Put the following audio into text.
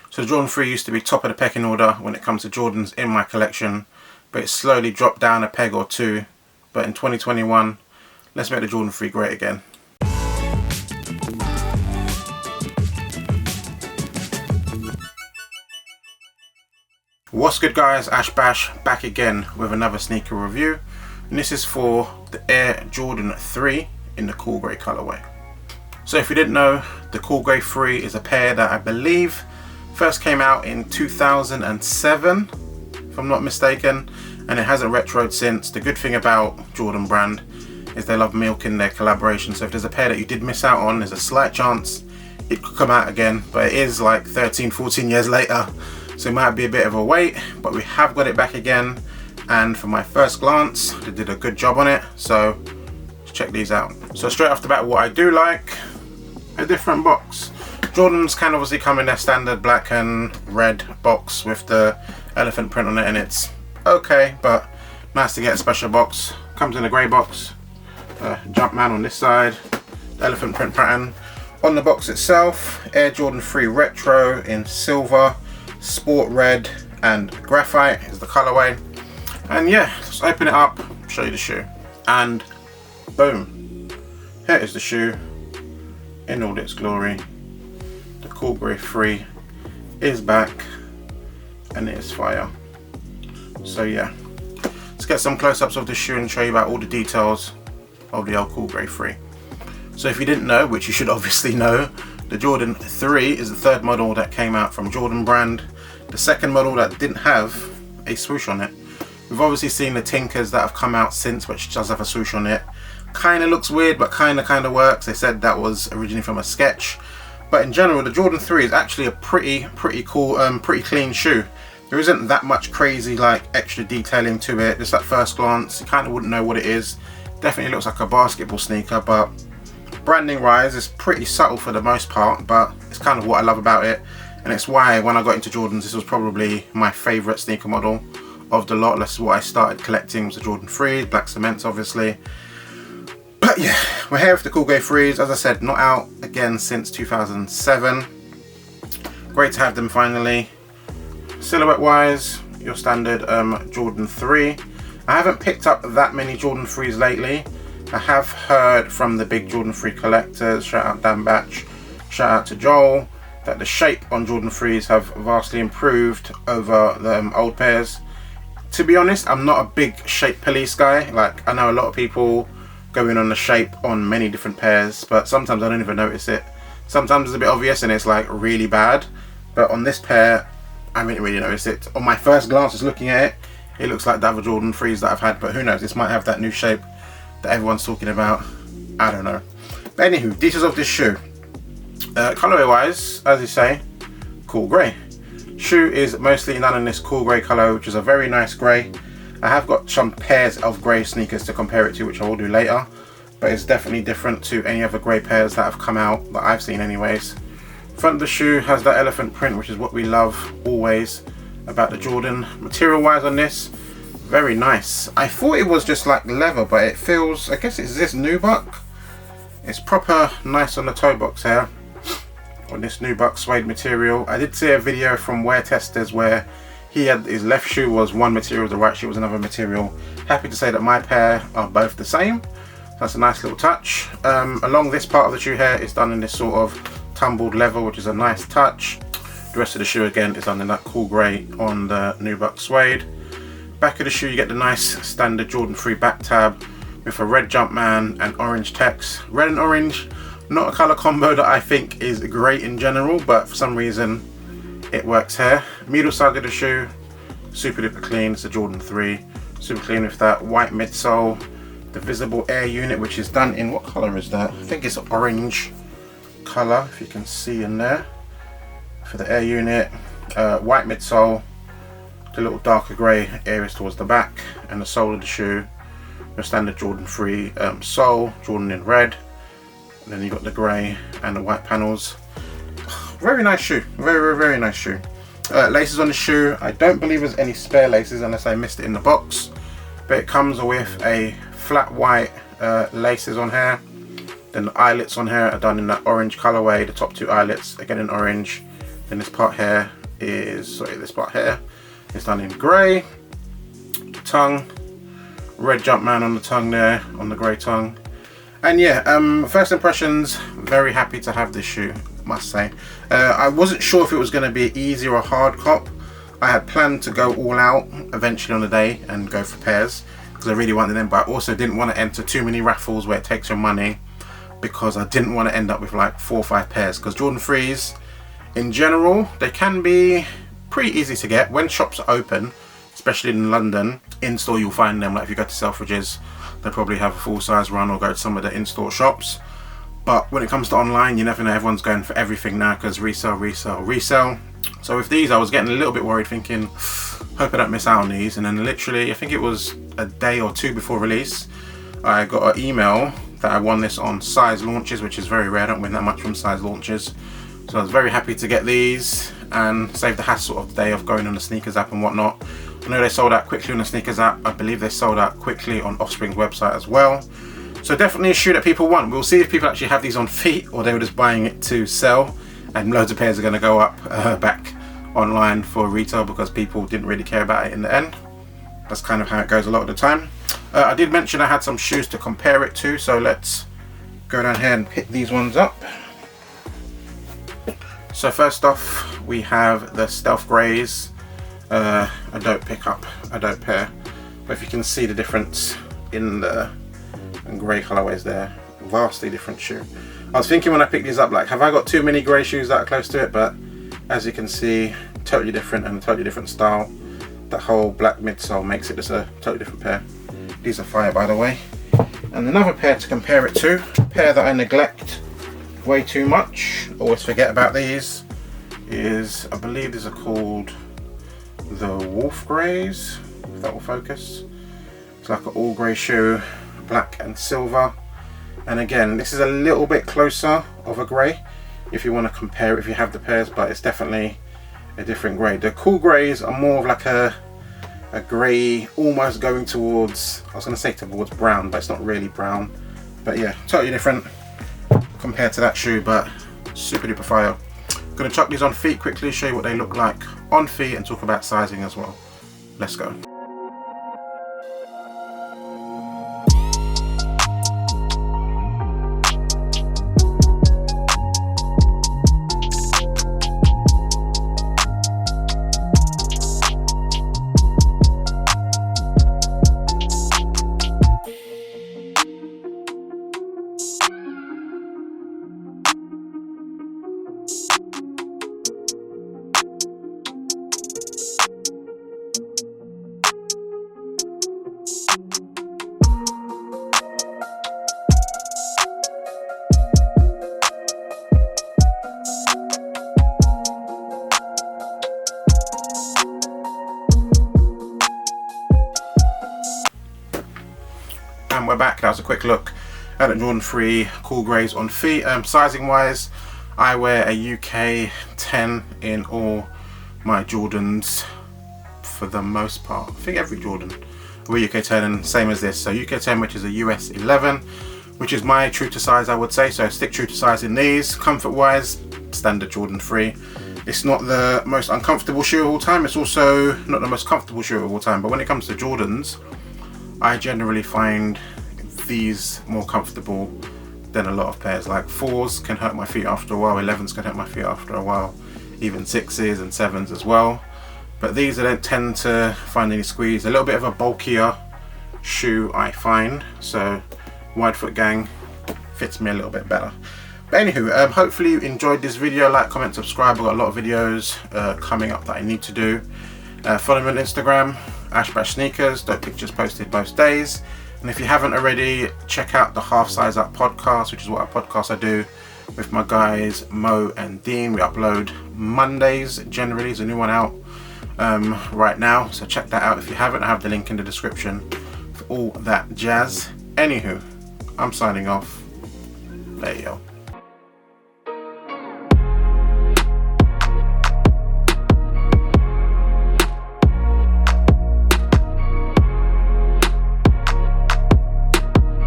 So the Jordan 3 used to be top of the pecking order when it comes to Jordans in my collection, but it slowly dropped down a peg or two. But in 2021, let's make the Jordan 3 great again. What's good guys, Ash Bash back again with another sneaker review, and this is for the Air Jordan 3 in the cool grey colorway. So if you didn't know, the cool grey 3 is a pair that I believe first came out in 2007 if I'm not mistaken, and it hasn't retroed since. The good thing about Jordan brand is they love milking their collaboration, so if there's a pair that you did miss out on, there's a slight chance it could come out again, but it is like 13-14 years later, so it might be a bit of a wait, but we have got it back again, and for my first glance they did a good job on it, so let's check these out. So straight off the bat, what I do like, a different box. Jordans can obviously come in their standard black and red box with the elephant print on it, and it's okay, but nice to get a special box. Comes in a grey box, Jumpman on this side, the elephant print pattern. On the box itself, Air Jordan 3 Retro in silver, sport red and graphite is the colorway. And yeah, let's open it up, show you the shoe, and boom, here is the shoe in all its glory. The cool grey 3 is back and it is fire. So yeah, let's get some close-ups of the shoe and show you about all the details of the old cool grey 3. So if you didn't know, which you should obviously know, the Jordan 3 is the third model that came out from Jordan brand. The second model that didn't have a swoosh on it. We've obviously seen the Tinkers that have come out since, which does have a swoosh on it. Kind of looks weird, but kind of works. They said that was originally from a sketch. But in general, the Jordan 3 is actually a pretty cool, pretty clean shoe. There isn't that much crazy like extra detailing to it. Just at first glance, you kind of wouldn't know what it is. Definitely looks like a basketball sneaker, but branding wise is pretty subtle for the most part, but it's kind of what I love about it, and it's why when I got into Jordans, this was probably my favourite sneaker model of the lot. This is what I started collecting, was the Jordan 3s, black cements obviously. But yeah, we're here with the cool grey 3s, as I said, not out again since 2007. Great to have them finally. Silhouette wise, your standard Jordan 3. I haven't picked up that many Jordan 3s lately. I have heard from the big Jordan 3 collectors, shout out Dan Batch, shout out to Joel, that the shape on Jordan 3s have vastly improved over the old pairs. To be honest, I'm not a big shape police guy. Like, I know a lot of people go in on the shape on many different pairs, but sometimes I don't even notice it. Sometimes it's a bit obvious and it's like really bad, but on this pair I didn't really notice it. On my first glance, just looking at it, it looks like the other Jordan 3s that I've had, but who knows, this might have that new shape that everyone's talking about. I don't know. But anywho, details of this shoe. Colorway wise, as you say, cool grey. Shoe is mostly done in this cool grey colour, which is a very nice grey. I have got some pairs of grey sneakers to compare it to, which I will do later, but it's definitely different to any other grey pairs that have come out that I've seen anyways. Front of the shoe has that elephant print, which is what we love always about the Jordan. Material wise on this, very nice. I thought it was just like leather, but it feels, I guess it's this nubuck. It's proper nice on the toe box here on this nubuck suede material. I did see a video from Wear Testers where he had his left shoe was one material, the right shoe was another material. Happy to say that my pair are both the same. That's a nice little touch. Along this part of the shoe here is done in this sort of tumbled leather, which is a nice touch. The rest of the shoe again is done in that cool grey on the nubuck suede. Back of the shoe you get the nice standard Jordan 3 back tab with a red Jumpman and orange text. Red and orange, not a colour combo that I think is great in general, but for some reason it works here. Middle side of the shoe, super duper clean. It's a Jordan 3, super clean with that white midsole. The visible air unit, which is done in, what colour is that? I think it's orange colour, if you can see in there. For the air unit, white midsole, the little darker grey areas towards the back, and the sole of the shoe, your standard Jordan 3 sole, Jordan in red, and then you've got the grey and the white panels. Very nice shoe, very nice shoe. Laces on the shoe, I don't believe there's any spare laces unless I missed it in the box, but it comes with a flat white laces on here. Then the eyelets on here are done in that orange colorway, the top two eyelets again in orange, Then this part here is, this part here is done in grey. Tongue, red Jumpman on the tongue there, on the grey tongue. And yeah, first impressions, very happy to have this shoe, must say. I wasn't sure if it was going to be easy or a hard cop. I had planned to go all out eventually on the day and go for pairs because I really wanted them, but I also didn't want to enter too many raffles where it takes your money, because I didn't want to end up with like 4 or 5 pairs, because Jordan 3s in general, they can be pretty easy to get when shops are open, especially in London. In store you'll find them, like if you go to Selfridges, they'll probably have a full size run, or go to some of the in-store shops. But when it comes to online, you never know, everyone's going for everything now because resell. So with these I was getting a little bit worried, thinking hope I don't miss out on these. And then literally, I think it was a day or 2 before release, I got an email that I won this on size launches, which is very rare. I don't win that much from size launches. So I was very happy to get these and save the hassle of the day of going on the sneakers app and whatnot. I know they sold out quickly on the sneakers app. I believe they sold out quickly on Offspring's website as well. So definitely a shoe that people want. We'll see if people actually have these on feet, or they were just buying it to sell, and loads of pairs are going to go up back online for retail because people didn't really care about it in the end. That's kind of how it goes a lot of the time. I did mention I had some shoes to compare it to, so let's go down here and pick these ones up. So first off, we have the Stealth Greys. I don't pick up, I don't pair, but if you can see the difference in the grey colourways there, vastly different shoe. I was thinking when I picked these up, like, have I got too many grey shoes that are close to it? But as you can see, totally different and a totally different style. That whole black midsole makes it just a totally different pair. These are fire, by the way. And another pair to compare it to, a pair that I neglect way too much, always forget about these, is, I believe these are called the Wolf Greys, if that will focus. It's like an all grey shoe, black and silver. And again, this is a little bit closer of a grey if you want to compare it, if you have the pairs, but it's definitely a different grey. The cool greys are more of like a grey, almost going towards, I was going to say towards brown, but it's not really brown. But yeah, totally different compared to that shoe, but super duper fire. I'm going to chuck these on feet quickly, show you what they look like on feet, and talk about sizing as well. Let's go. And we're back. That was a quick look at the Jordan 3 cool greys on feet. Sizing wise, I wear a UK 10 in all my Jordans for the most part. I think every Jordan wear UK 10, and same as this. So UK 10, which is a US 11, which is my true to size, I would say. So stick true to size in these. Comfort wise, standard Jordan 3. It's not the most uncomfortable shoe of all time. It's also not the most comfortable shoe of all time. But when it comes to Jordans, I generally find these more comfortable than a lot of pairs. Like 4s can hurt my feet after a while, 11s can hurt my feet after a while, even 6s and 7s as well. But these I don't tend to find any squeeze. A little bit of a bulkier shoe I find, so wide foot gang fits me a little bit better. But anywho, hopefully you enjoyed this video. Like, comment, subscribe. I've got a lot of videos coming up that I need to do. Follow me on Instagram, @sneakers. Dope pictures posted most days. And if you haven't already, check out the Half Size Up podcast, which is what a podcast I do with my guys Mo and Dean. We upload Mondays generally. There's a new one out right now, so check that out if you haven't. I have the link in the description for all that jazz. Anywho, I'm signing off. There you go.